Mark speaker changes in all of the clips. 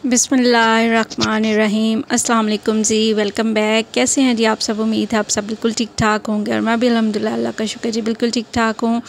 Speaker 1: बिस्मिल्लाहिर्रहमानिर्रहीम। अस्सलाम वालेकुम जी, वेलकम बैक। कैसे हैं जी आप सब? उम्मीद है आप सब बिल्कुल ठीक ठाक होंगे और मैं भी अल्हम्दुलिल्लाह अल्लाह का शुक्र जी बिल्कुल ठीक ठाक हूँ।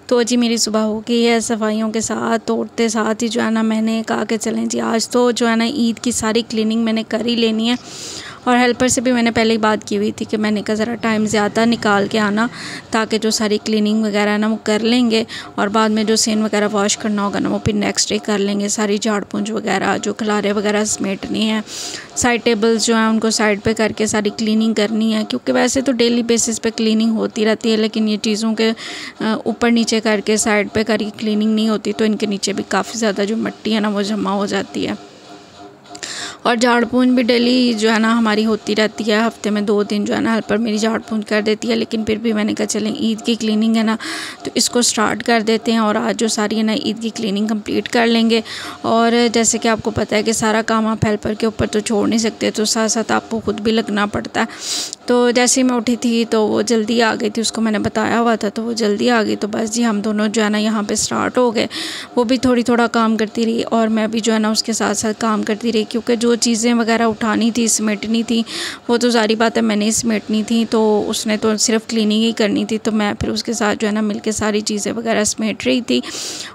Speaker 1: तो जी मेरी सुबह हो गई है सफाइयों के साथ, तोड़ते साथ ही जो है ना मैंने कहा कि चलें जी आज तो जो है ना ईद की सारी क्लीनिंग मैंने कर ही लेनी है। और हेल्पर से भी मैंने पहले ही बात की हुई थी कि मैंने कहा ज़रा टाइम ज़्यादा निकाल के आना, ताकि जो सारी क्लीनिंग वगैरह ना वो कर लेंगे और बाद में जो सीन वगैरह वॉश करना होगा ना वो फिर नेक्स्ट डे कर लेंगे। सारी झाड़ पूंछ वगैरह जो खलारे वगैरह समेटनी है, साइड टेबल्स जो हैं उनको साइड पे करके सारी क्लीनिंग करनी है, क्योंकि वैसे तो डेली बेसिस पे क्लीनिंग होती रहती है, लेकिन ये चीज़ों के ऊपर नीचे करके साइड पे करके क्लीनिंग नहीं होती, तो इनके नीचे भी काफ़ी ज़्यादा जो मिट्टी है ना वो जमा हो जाती है। और झाड़ पूंछ भी डेली जो है ना हमारी होती रहती है, हफ्ते में 2 दिन जो है ना हेल्पर मेरी झाड़ पूंछ कर देती है, लेकिन फिर भी मैंने कहा चलें ईद की क्लीनिंग है ना तो इसको स्टार्ट कर देते हैं और आज जो सारी है ना ईद की क्लीनिंग कंप्लीट कर लेंगे। और जैसे कि आपको पता है कि सारा काम आप हेल्पर के ऊपर तो छोड़ नहीं सकते, तो साथ साथ आपको खुद भी लगना पड़ता है। तो जैसे ही मैं उठी थी तो वो जल्दी आ गई थी, उसको मैंने बताया हुआ था तो वो जल्दी आ गई। तो बस जी हम दोनों जो है ना यहाँ पे स्टार्ट हो गए। वो भी थोड़ा काम करती रही और मैं भी जो है ना उसके साथ साथ काम करती रही, क्योंकि जो चीज़ें वगैरह उठानी थी समेटनी थी वो तो सारी बात है मैंने ही समेटनी थी, तो उसने तो सिर्फ क्लीनिंग ही करनी थी, तो मैं फिर उसके साथ जो है ना मिलके सारी चीज़ें वगैरह समेट रही थी।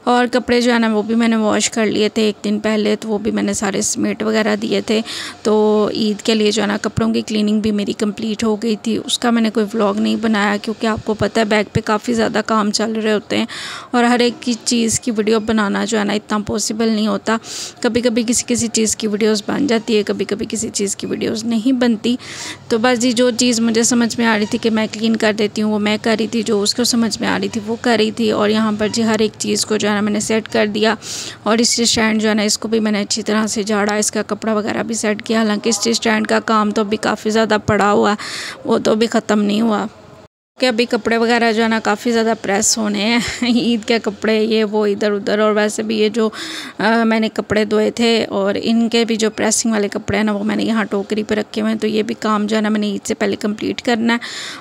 Speaker 1: और कपड़े जो है ना वो भी मैंने वॉश कर लिए थे 1 दिन पहले, तो वो भी मैंने सारे समेट वगैरह दिए थे। तो ईद के लिए जो है ना कपड़ों की क्लीनिंग भी मेरी कंप्लीट हो गई थी। उसका मैंने कोई व्लॉग नहीं बनाया, क्योंकि आपको पता है बैग पे काफ़ी ज़्यादा काम चल रहे होते हैं और हर एक की चीज़ की वीडियो बनाना जो है ना इतना पॉसिबल नहीं होता। कभी कभी किसी चीज़ की वीडियोस बन जाती है, कभी कभी किसी चीज़ की वीडियोस नहीं बनती। तो बस जी जो चीज़ मुझे समझ में आ रही थी कि मैं क्लीन कर देती हूँ वो मैं कर रही थी, जो उसको समझ में आ रही थी वो कर रही थी। और यहाँ पर जी हर एक चीज़ को जो है ना मैंने सेट कर दिया। और इस स्टैंड जो है ना इसको भी मैंने अच्छी तरह से झाड़ा, इसका कपड़ा वगैरह भी सेट किया। हालांकि इस स्टैंड का काम तो अभी काफ़ी ज़्यादा पड़ा हुआ है, वो तो अभी ख़त्म नहीं हुआ कि अभी कपड़े वगैरह जो है ना काफ़ी ज़्यादा प्रेस होने हैं ईद के कपड़े ये वो इधर उधर। और वैसे भी ये जो मैंने कपड़े धोए थे और इनके भी जो प्रेसिंग वाले कपड़े हैं ना वो मैंने यहाँ टोकरी पे रखे हुए हैं, तो ये भी काम जो है ना मैंने ईद से पहले कंप्लीट करना है।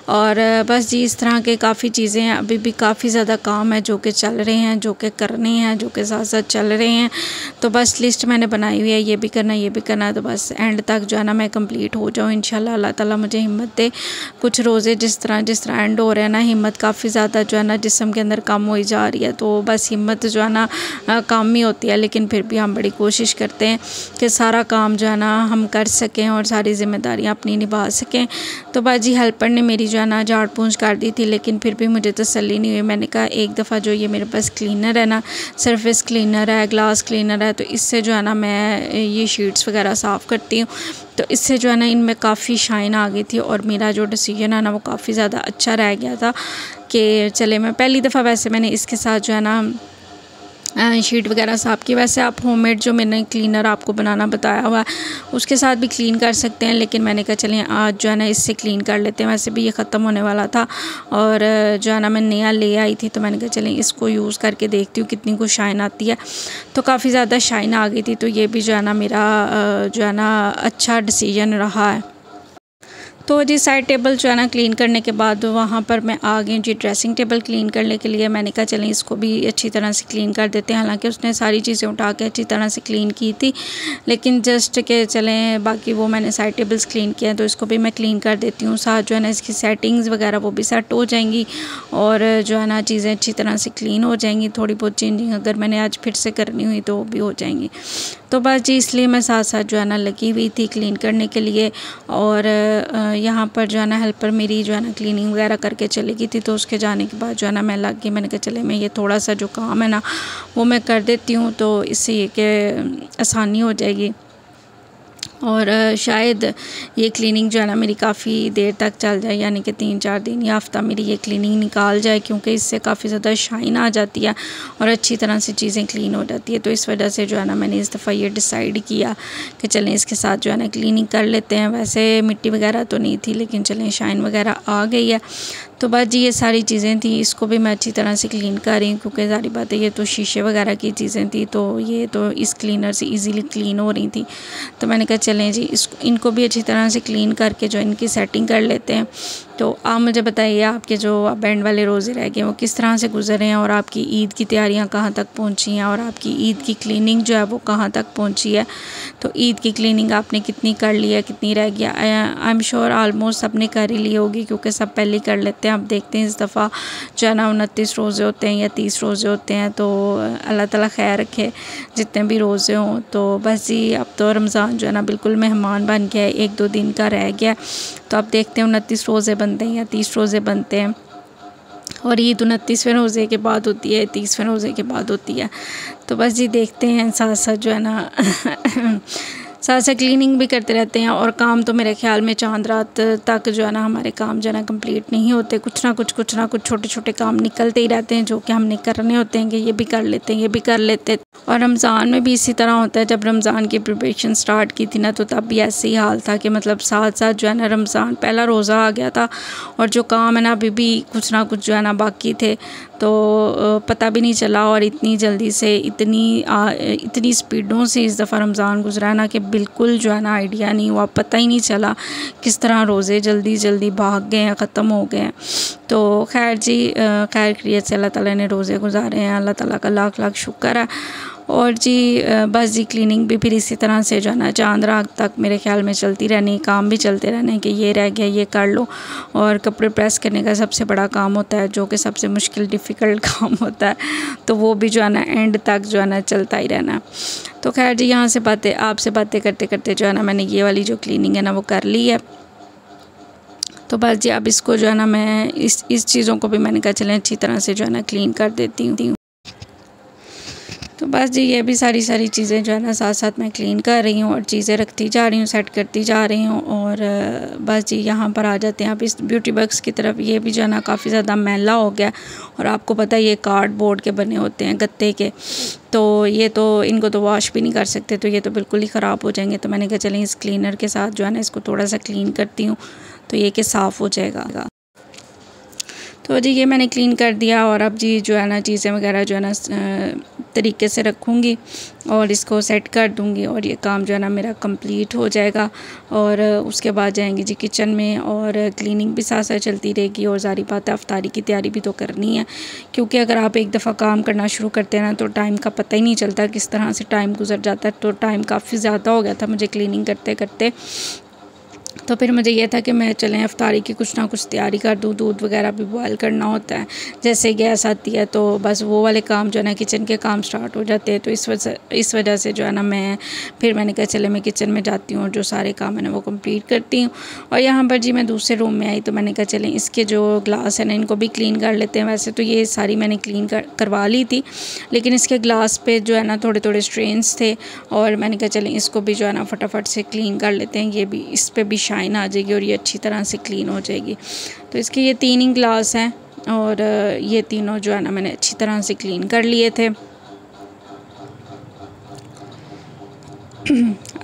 Speaker 1: और बस जी इस तरह के काफ़ी चीज़ें हैं, अभी भी काफ़ी ज़्यादा काम है जो कि चल रहे हैं, जो कि करने हैं, जो कि साथ साथ चल रहे हैं। तो बस लिस्ट मैंने बनाई हुई है, ये भी करना है ये भी करना है, तो बस एंड तक जो है ना मैं कंप्लीट हो जाऊँ इंशाल्लाह। अल्लाह ताला मुझे हिम्मत दे। कुछ रोज़े जिस तरह एंड हो रहा है ना, हिम्मत काफ़ी ज़्यादा जो है ना जिस्म के अंदर कम हो जा रही है, तो बस हिम्मत जो है ना कम ही होती है, लेकिन फिर भी हम बड़ी कोशिश करते हैं कि सारा काम जो है ना हम कर सकें और सारी जिम्मेदारियां अपनी निभा सकें। तो बस जी हेल्पर ने मेरी जो है ना झाड़ पूंछ कर दी थी, लेकिन फिर भी मुझे तसल्ली नहीं हुई। मैंने कहा एक दफ़ा जो ये मेरे पास क्लीनर है ना, सरफेस क्लीनर है, ग्लास क्लीनर है, तो इससे जो है ना मैं ये शीट्स वगैरह साफ़ करती हूँ, तो इससे जो है ना इनमें काफ़ी शाइन आ गई थी और मेरा जो डिसीजन है ना वो काफ़ी ज़्यादा अच्छा रह गया था कि चले मैं पहली दफ़ा वैसे मैंने इसके साथ जो है ना शीट वगैरह साफ़ की। वैसे आप होममेड जो मैंने क्लीनर आपको बनाना बताया हुआ है उसके साथ भी क्लीन कर सकते हैं, लेकिन मैंने कहा चलें आज जो है ना इससे क्लीन कर लेते हैं। वैसे भी ये ख़त्म होने वाला था और जो है ना मैं नया ले आई थी, तो मैंने कहा चलें इसको यूज़ करके देखती हूँ कितनी कुछ शाइन आती है। तो काफ़ी ज़्यादा शाइन आ गई थी, तो ये भी जो है ना मेरा जो है ना अच्छा डिसीजन रहा है। तो जी साइड टेबल जो है ना क्लीन करने के बाद वहाँ पर मैं आ गई जी ड्रेसिंग टेबल क्लीन करने के लिए। मैंने कहा चलें इसको भी अच्छी तरह से क्लीन कर देते हैं। हालांकि उसने सारी चीज़ें उठा के अच्छी तरह से क्लीन की थी, लेकिन जस्ट के चलें बाकी वो मैंने साइड टेबल्स क्लीन किए हैं, तो इसको भी मैं क्लीन कर देती हूँ। साथ जो है ना इसकी सेटिंग्स वगैरह वो भी सेट हो जाएंगी और जो है ना चीज़ें अच्छी तरह से क्लीन हो जाएंगी। थोड़ी बहुत चेंजिंग अगर मैंने आज फिर से करनी हुई तो वो भी हो जाएंगी। तो बस जी इसलिए मैं साथ साथ जो है ना लगी हुई थी क्लीन करने के लिए। और यहाँ पर जो है ना हेल्पर मेरी जो है ना क्लीनिंग वगैरह करके चली गई थी, तो उसके जाने के बाद जो है ना मैं लग गई। मैंने कहा चले मैं ये थोड़ा सा जो काम है ना वो मैं कर देती हूँ, तो इससे ये कि आसानी हो जाएगी और शायद ये क्लीनिंग जो है ना मेरी काफ़ी देर तक चल जाए, यानी कि 3-4 दिन या हफ़्ता मेरी ये क्लीनिंग निकाल जाए, क्योंकि इससे काफ़ी ज़्यादा शाइन आ जाती है और अच्छी तरह से चीज़ें क्लीन हो जाती है। तो इस वजह से जो है ना मैंने इस दफ़ा ये डिसाइड किया कि चलें इसके साथ जो है ना क्लीनिंग कर लेते हैं। वैसे मिट्टी वगैरह तो नहीं थी, लेकिन चलें शाइन वगैरह आ गई है। तो बस जी ये सारी चीज़ें थी, इसको भी मैं अच्छी तरह से क्लीन कर रही हूँ, क्योंकि सारी बात है ये तो शीशे वगैरह की चीज़ें थी, तो ये तो इस क्लीनर से इजीली क्लीन हो रही थी। तो मैंने कहा चलें जी इनको भी अच्छी तरह से क्लीन करके जो इनकी सेटिंग कर लेते हैं। तो आप मुझे बताइए आपके जो अब एंड वाले रोज़े रह गए वो किस तरह से गुजरे हैं और आपकी ईद की तैयारियां कहाँ तक पहुंची हैं और आपकी ईद की क्लीनिंग जो है वो कहाँ तक पहुंची है। तो ईद की क्लीनिंग आपने कितनी कर ली है, कितनी रह गया। आई एम श्योर ऑलमोस्ट सबने कर ही ली होगी क्योंकि सब पहले कर लेते हैं। अब देखते हैं इस दफ़ा जो है ना 29 रोज़े होते हैं या 30 रोज़े होते हैं। तो अल्लाह ताला खैर रखे जितने भी रोज़े हों। तो बस जी अब तो रमज़ान जो है ना बिल्कुल मेहमान बन गया है, 1-2 दिन का रह गया। तो अब देखते हैं 29 रोज़े बनते हैं या 30 रोज़े बनते हैं। और ईद 29वें रोज़े के बाद होती है, 30वें रोज़े के बाद होती है। तो बस जी देखते हैं, साथ साथ जो है ना साथ साथ क्लीनिंग भी करते रहते हैं। और काम तो मेरे ख्याल में चांद रात तक जो है ना हमारे काम जो है ना कंप्लीट नहीं होते। कुछ ना कुछ छोटे छोटे काम निकलते ही रहते हैं जो कि हमने करने होते हैं कि ये भी कर लेते हैं, ये भी कर लेते हैं। और रमज़ान में भी इसी तरह होता है। जब रमज़ान की प्रिपरेशन स्टार्ट की थी ना तो तब भी ऐसे ही हाल था कि मतलब साथ साथ जो है ना रमज़ान पहला रोज़ा आ गया था और जो काम है ना अभी भी कुछ ना कुछ जो है ना बाकी थे। तो पता भी नहीं चला और इतनी जल्दी से इतनी स्पीडों से इस दफ़ा रमज़ान गुजरा ना कि बिल्कुल जो है ना आइडिया नहीं हुआ, पता ही नहीं चला किस तरह रोज़े जल्दी जल्दी भाग गए हैं, ख़त्म हो गए हैं। तो खैर जी खैर खैरियत से अल्लाह ताला ने रोज़े गुजारे हैं, अल्लाह ताला का लाख लाख शुक्र है। और जी बस जी क्लीनिंग भी फिर इसी तरह से जो है ना चांद रात तक मेरे ख्याल में चलती रहनी, काम भी चलते रहने कि ये रह गया ये कर लो। और कपड़े प्रेस करने का सबसे बड़ा काम होता है जो कि सबसे मुश्किल डिफ़िकल्ट काम होता है। तो वो भी जो है ना एंड तक जो है ना चलता ही रहना। तो खैर जी यहाँ से आपसे बातें करते करते जो है ना मैंने ये वाली जो क्लीनिंग है ना वो कर ली है। तो बस जी अब इसको जो है ना मैं इस चीज़ों को भी मैंने कहा चलें अच्छी तरह से जो है ना क्लीन कर देती हूँ। तो बस जी ये भी सारी चीज़ें जो है ना साथ साथ मैं क्लीन कर रही हूँ और चीज़ें रखती जा रही हूँ, सेट करती जा रही हूँ। और बस जी यहाँ पर आ जाते हैं आप इस ब्यूटी बॉक्स की तरफ। ये भी जो है ना काफ़ी ज़्यादा मैला हो गया और आपको पता है ये कार्डबोर्ड के बने होते हैं, गत्ते के। तो ये तो इनको तो वॉश भी नहीं कर सकते, तो ये तो बिल्कुल ही ख़राब हो जाएंगे। तो मैंने कहा चलें इस क्लीनर के साथ जो है ना इसको थोड़ा सा क्लीन करती हूँ तो ये कि साफ़ हो जाएगा। तो जी ये मैंने क्लीन कर दिया और अब जी जो है ना चीज़ें वगैरह जो है ना तरीके से रखूँगी और इसको सेट कर दूँगी और ये काम जो है ना मेरा कंप्लीट हो जाएगा। और उसके बाद जाएंगे जी किचन में और क्लीनिंग भी साथ साथ चलती रहेगी। और सारी बात है अफ्तारी की तैयारी भी तो करनी है क्योंकि अगर आप एक दफ़ा काम करना शुरू करते हैं ना तो टाइम का पता ही नहीं चलता किस तरह से टाइम गुजर जाता है। तो टाइम काफ़ी ज़्यादा हो गया था मुझे क्लीनिंग करते करते। तो फिर मुझे ये था कि मैं चलें अफ्तारी की कुछ ना कुछ तैयारी कर दूँ। दूध वगैरह भी बॉयल करना होता है, जैसे गैस आती है तो बस वो वाले काम जो है ना किचन के काम स्टार्ट हो जाते हैं। तो इस वजह से जो है ना मैंने कहा चले मैं किचन में जाती हूँ और जो सारे काम है ना वो कंप्लीट करती हूँ। और यहाँ पर जी मैं दूसरे रूम में आई तो मैंने कहा चलें इसके जो ग्लास है ना इनको भी क्लीन कर लेते हैं। वैसे तो ये सारी मैंने क्लीन करवा ली थी लेकिन इसके ग्लास पे जो है ना थोड़े थोड़े स्ट्रेन्स थे और मैंने कहा चलें इसको भी जो है ना फटाफट से क्लीन कर लेते हैं। ये भी इस पर भी शाइन आ जाएगी और ये अच्छी तरह से क्लीन हो जाएगी। तो इसके ये 3 ही ग्लास हैं और ये तीनों जो है ना मैंने अच्छी तरह से क्लीन कर लिए थे।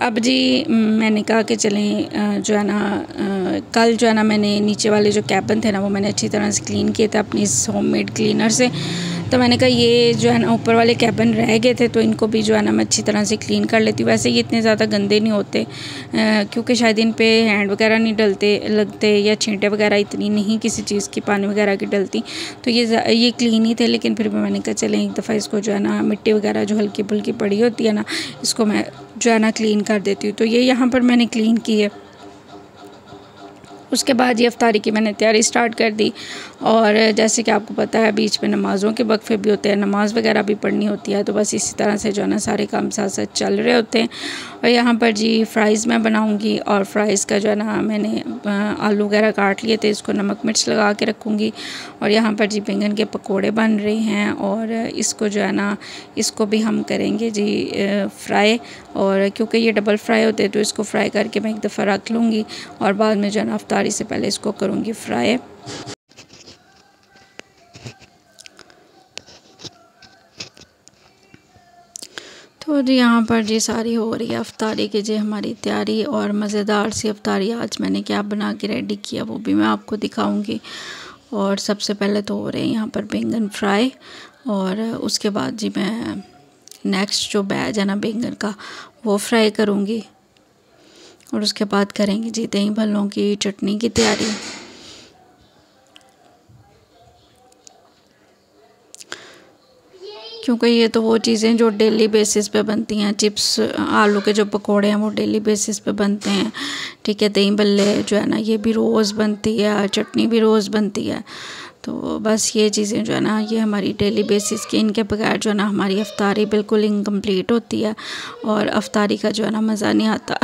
Speaker 1: अब जी मैंने कहा कि चलें जो है ना कल जो है ना मैंने नीचे वाले जो कैबिन थे ना वो मैंने अच्छी तरह से क्लीन किए थे अपनी इस होममेड क्लीनर से। तो मैंने कहा ये जो है ना ऊपर वाले कैबिन रह गए थे तो इनको भी जो है ना मैं अच्छी तरह से क्लीन कर लेती हूँ। वैसे ये इतने ज़्यादा गंदे नहीं होते क्योंकि शायद इन पे हैंड वगैरह नहीं लगते या छींटे वगैरह इतनी नहीं किसी चीज़ की पानी वगैरह की डलती। तो ये क्लीन ही थे लेकिन फिर भी मैंने कहा चलें एक दफ़ा इसको जो है ना मिट्टी वगैरह जो हल्की फुल्की पड़ी होती है ना इसको मैं जो है ना क्लीन कर देती हूँ। तो ये यहाँ पर मैंने क्लीन की है। उसके बाद ये अफ्तारी की मैंने तैयारी स्टार्ट कर दी और जैसे कि आपको पता है बीच में नमाज़ों के वक्फे भी होते हैं, नमाज़ वगैरह भी पढ़नी होती है। तो बस इसी तरह से जो है ना सारे काम साथ साथ चल रहे होते हैं। और यहाँ पर जी फ्राइज़ मैं बनाऊँगी और फ्राइज़ का जो है ना मैंने आलू वगैरह काट लिए थे, इसको नमक मिर्च लगा के रखूँगी। और यहाँ पर जी बैंगन के पकोड़े बन रहे हैं और इसको जो है ना इसको भी हम करेंगे जी फ्राई। और क्योंकि ये डबल फ्राई होते हैं तो इसको फ्राई करके मैं एक दफ़ा रख लूँगी और बाद में जो है ना अफ्तारी से पहले इसको करूँगी फ्राई। तो जी यहाँ पर जी सारी हो रही है अफ्तारी की जी हमारी तैयारी। और मज़ेदार सी अफ्तारी आज मैंने क्या बना के रेडी किया वो भी मैं आपको दिखाऊंगी। और सबसे पहले तो हो रहे हैं यहाँ पर बैंगन फ्राई और उसके बाद जी मैं नेक्स्ट जो बैच है ना बैंगन का वो फ्राई करूँगी। और उसके बाद करेंगे जी दही भल्लों की चटनी की तैयारी। क्योंकि ये तो वो चीज़ें जो डेली बेसिस पे बनती हैं, चिप्स आलू के जो पकोड़े हैं वो डेली बेसिस पे बनते हैं, ठीक है। दही भल्ले जो है ना ये भी रोज़ बनती है, चटनी भी रोज़ बनती है। तो बस ये चीज़ें जो है ना ये हमारी डेली बेसिस की, इनके बगैर जो है ना हमारी अफ्तारी बिल्कुल इनकम्प्लीट होती है और अफ्तारी का जो है ना मज़ा नहीं आता।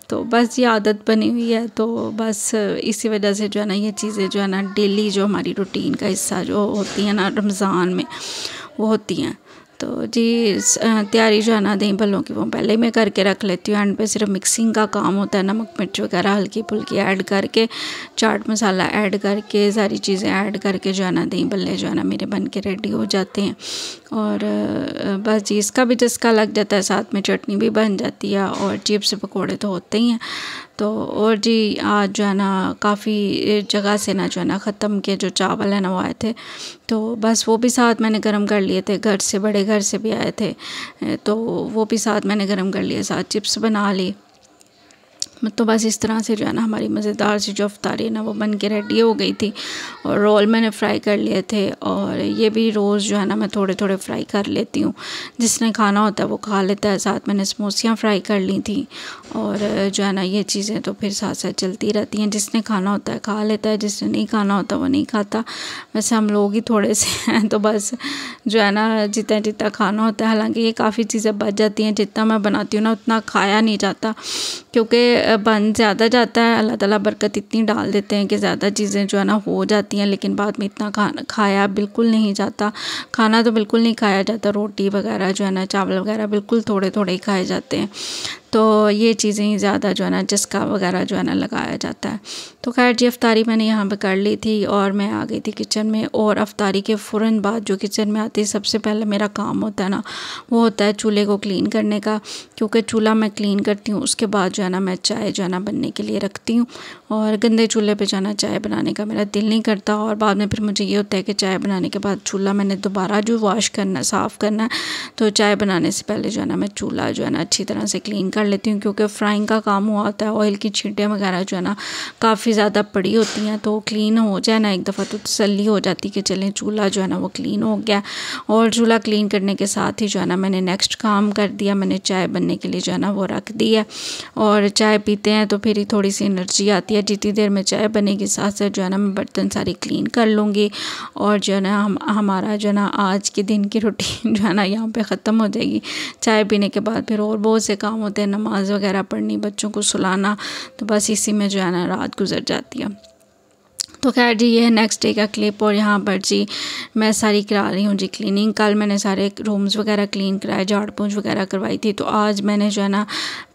Speaker 1: तो बस ये आदत बनी हुई है, तो बस इसी वजह से जो है ना ये चीज़ें जो है ना डेली जो हमारी रूटीन का हिस्सा जो होती है ना रमज़ान में वो होती हैं। तो जी तैयारी जो है ना दही भल्लों की वो पहले मैं करके रख लेती हूँ। एंड पे सिर्फ मिक्सिंग का काम होता है, नमक मिर्च वगैरह हल्की फुल्की ऐड करके, चाट मसाला ऐड करके, सारी चीज़ें ऐड करके जो है ना दही भल्ले जो है ना मेरे बन के रेडी हो जाते हैं। और बस जी इसका भी चस्का लग जाता है, साथ में चटनी भी बन जाती है और चिप्स पकौड़े तो होते ही हैं। तो और जी आज जो है ना काफ़ी जगह से ना जो है ना ख़त्म के जो चावल है ना वो आए थे, तो बस वो भी साथ मैंने गरम कर लिए थे, घर से बड़े घर से भी आए थे, तो वो भी साथ मैंने गरम कर लिए, साथ चिप्स बना ली। तो बस इस तरह से जो है ना हमारी मज़ेदार सी जो अफ्तारी है ना वो बन के रेडी हो गई थी। और रोल मैंने फ्राई कर लिए थे, और ये भी रोज़ जो है ना मैं थोड़े थोड़े फ्राई कर लेती हूँ, जिसने खाना होता है वो खा लेता है। साथ मैंने समोसियाँ फ्राई कर ली थी, और जो है ना ये चीज़ें तो फिर साथ साथ चलती रहती हैं, जिसने खाना होता है खा लेता है, जिसने नहीं खाना होता वो नहीं खाता। वैसे हम लोग ही थोड़े से हैं, तो बस जो है ना जितना जितना खाना होता है, हालांकि ये काफ़ी चीज़ें बच जाती हैं, जितना मैं बनाती हूँ ना उतना खाया नहीं जाता, क्योंकि बन ज़्यादा जाता है। अल्लाह ताला बरकत इतनी डाल देते हैं कि ज़्यादा चीज़ें जो है ना हो जाती हैं, लेकिन बाद में इतना खाया बिल्कुल नहीं जाता। खाना तो बिल्कुल नहीं खाया जाता, रोटी वगैरह जो है ना चावल वगैरह बिल्कुल थोड़े थोड़े ही खाए जाते हैं। तो ये चीज़ें ही ज़्यादा जो है ना चस्का वगैरह जो है ना लगाया जाता है। तो खैर जी अफ्तारी मैंने यहाँ पे कर ली थी, और मैं आ गई थी किचन में। और अफ्तारी के फ़ौरन बाद जो किचन में आती है, सबसे पहले मेरा काम होता है ना वो होता है चूल्हे को क्लीन करने का, क्योंकि चूल्हा मैं क्लीन करती हूँ, उसके बाद जो है ना मैं चाय जो है ना बनने के लिए रखती हूँ। और गंदे चूल्हे पे जाना चाय बनाने का मेरा दिल नहीं करता, और बाद में फिर मुझे ये होता है कि चाय बनाने के बाद चूल्हा मैंने दोबारा जो वॉश करना, साफ़ करना है। तो चाय बनाने से पहले जो है ना मैं चूल्हा जो है ना अच्छी तरह से क्लीन कर लेती हूँ, क्योंकि फ्राइंग का काम हुआ होता है, ऑयल की छींटें वगैरह जो है ना काफ़ी ज़्यादा पड़ी होती हैं, तो क्लीन हो जाए ना एक दफ़ा तो तसल्ली हो जाती कि चलें चूल्हा जो है ना वो क्लीन हो गया। और चूल्हा क्लीन करने के साथ ही जो है ना मैंने नेक्स्ट काम कर दिया, मैंने चाय बनने के लिए जो है ना वो रख दी है। और चाय पीते हैं तो फिर ही थोड़ी सी एनर्जी आती है। जितनी देर में चाय बनेगी साथ साथ जो है ना मैं बर्तन सारी क्लीन कर लूँगी, और जो है ना हमारा जो है ना आज के दिन की रूटीन जो है ना यहाँ पे ख़त्म हो जाएगी। चाय पीने के बाद फिर और बहुत से काम होते हैं, नमाज़ वगैरह पढ़नी, बच्चों को सुलाना, तो बस इसी में जो है ना रात गुजर जाती है। तो खैर जी ये है नेक्स्ट डे का क्लिप। और यहाँ पर जी मैं सारी करा रही हूँ जी क्लीनिंग। कल मैंने सारे रूम्स वगैरह क्लीन कराए, झाड़ पोंछ वगैरह करवाई थी। तो आज मैंने जो है ना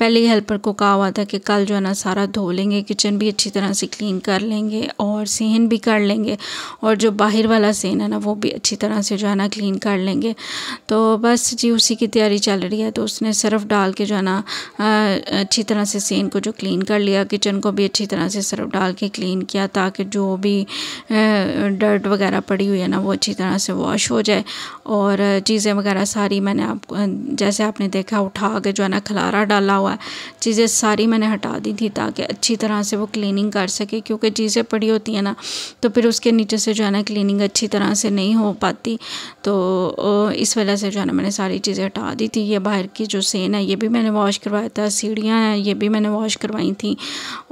Speaker 1: पहले ही हेल्पर को कहा हुआ था कि कल जो है ना सारा धो लेंगे, किचन भी अच्छी तरह से क्लीन कर लेंगे और सहन भी कर लेंगे, और जो बाहर वाला सहन है ना वो भी अच्छी तरह से जो है ना क्लीन कर लेंगे। तो बस जी उसी की तैयारी चल रही है। तो उसने सर्फ़ डाल के जो है ना अच्छी तरह से सहन को जो क्लीन कर लिया, किचन को भी अच्छी तरह से सर्फ़ डाल के क्लीन किया, ताकि जो भी डर्ट वगैरह पड़ी हुई है ना वो अच्छी तरह से वॉश हो जाए। और चीज़ें वगैरह सारी मैंने आपको जैसे आपने देखा उठा के जो है ना खलारा डाला हुआ है, चीज़ें सारी मैंने हटा दी थी ताकि अच्छी तरह से वो क्लीनिंग कर सके, क्योंकि चीज़ें पड़ी होती हैं ना तो फिर उसके नीचे से जो है ना क्लीनिंग अच्छी तरह से नहीं हो पाती। तो इस वजह से जो है ना मैंने सारी चीज़ें हटा दी थी। ये बाहर की जो सेन है ये भी मैंने वॉश करवाया था, सीढ़ियाँ हैं ये भी मैंने वॉश करवाई थी,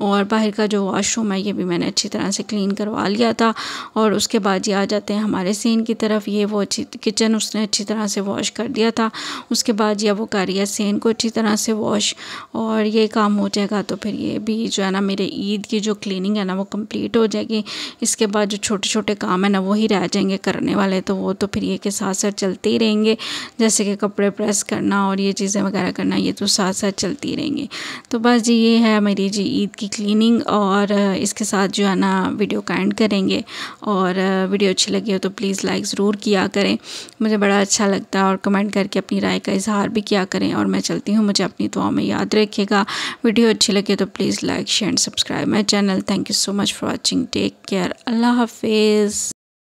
Speaker 1: और बाहर का जो वॉशरूम है ये भी मैंने अच्छी तरह से क्लीन करवा लिया था। और उसके बाद ये आ जाते हैं हमारे सीन की तरफ। ये वो अच्छी किचन उसने अच्छी तरह से वॉश कर दिया था। उसके बाद ये वो कर रही है सीन को अच्छी तरह से वॉश, और ये काम हो जाएगा तो फिर ये भी जो है ना मेरे ईद की जो क्लीनिंग है ना वो कंप्लीट हो जाएगी। इसके बाद जो छोटे छोटे काम है ना वही रह जाएंगे करने वाले, तो वो तो फिर ये के साथ साथ चलते ही रहेंगे, जैसे कि कपड़े प्रेस करना और ये चीज़ें वगैरह करना, ये तो साथ साथ चलती रहेंगी। तो बस जी ये है मेरी जी ईद की क्लीनिंग। और इसके साथ जो है ना वीडियो का एंड करेंगे। और वीडियो अच्छी लगी हो तो प्लीज़ लाइक ज़रूर किया करें, मुझे बड़ा अच्छा लगता है, और कमेंट करके अपनी राय का इजहार भी किया करें। और मैं चलती हूँ, मुझे अपनी दुआ में याद रखिएगा। वीडियो अच्छी लगे तो please like share and subscribe my channel. Thank you so much for watching. Take care. अल्लाह हाफिज़।